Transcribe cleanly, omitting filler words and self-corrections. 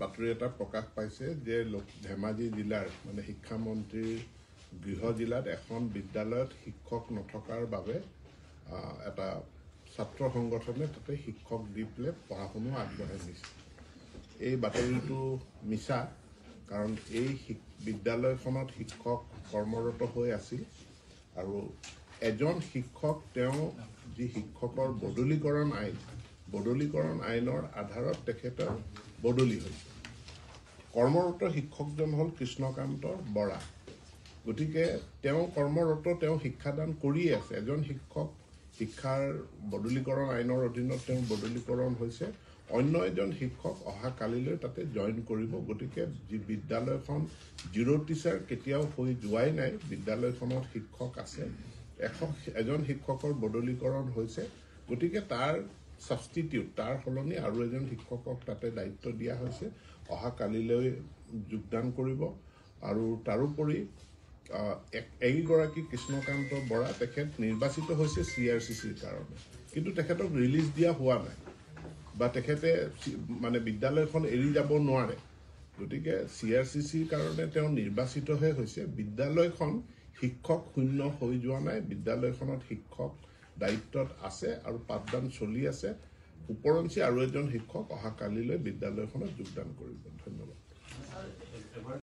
বাতৰি এটা প্ৰকাশ পাইছে যে ধেমাজি জিলাৰ মানে শিক্ষামন্ত্ৰীৰ গৃহ জিলাত এখন বিদ্যালয়ত শিক্ষক নথকাৰ বাবে এটা ছাত্ৰ সংগঠনে তাতে শিক্ষক দি পেলাই পঢ়া শুনা আগবঢ়াই নিছে। এই বাতৰিটো মিছা, কাৰণ এই বিদ্যালয়খনত শিক্ষক কৰ্মৰত হৈ আছিল আৰু এজন শিক্ষক তেওঁ যি শিক্ষকৰ বদলীকৰণ আইনৰ আধাৰত তেখেতৰ বদলি হৈছে। কৰ্মৰত শিক্ষকজন হ'ল কৃষ্ণকান্ত বৰা। গতিকে তেওঁ কৰ্মৰত, তেওঁ শিক্ষাদান কৰিয়ে আছে। এজন শিক্ষক শিক্ষাৰ বদলীকৰণ আইনৰ অধীনত তেওঁ বদলীকৰণ হৈছে। অন্য এজন শিক্ষক অহা কালিলৈ তাতে জইন কৰিব। গতিকে যি বিদ্যালয়খন জিৰ' টিচাৰ কেতিয়াও হৈ যোৱাই নাই, বিদ্যালয়খনত শিক্ষক আছে। এজন শিক্ষকৰ বদলীকৰণ হৈছে। গতিকে তাৰ ছাবষ্টিটিউট, তাৰ সলনি আৰু এজন শিক্ষকক তাতে দায়িত্ব দিয়া হৈছে, অহা কালিলৈ যোগদান কৰিব। আৰু তাৰোপৰি এইগৰাকী কৃষ্ণকান্ত বৰা, তেখেত নিৰ্বাচিত হৈছে CRCCৰ কাৰণে, কিন্তু তেখেতক ৰিলিজ দিয়া হোৱা নাই বা তেখেতে মানে বিদ্যালয়খন এৰি যাব নোৱাৰে। গতিকে CRCCৰ কাৰণে তেওঁ নিৰ্বাচিতহে হৈছে। বিদ্যালয়খন শিক্ষক শূন্য হৈ যোৱা নাই। বিদ্যালয়খনত শিক্ষক দায়িত্বত আছে আৰু পাঠদান চলি আছে। উপৰঞ্চি আৰু এজন শিক্ষক অহা কালিলৈ বিদ্যালয়খনত যোগদান কৰিব। ধন্যবাদ।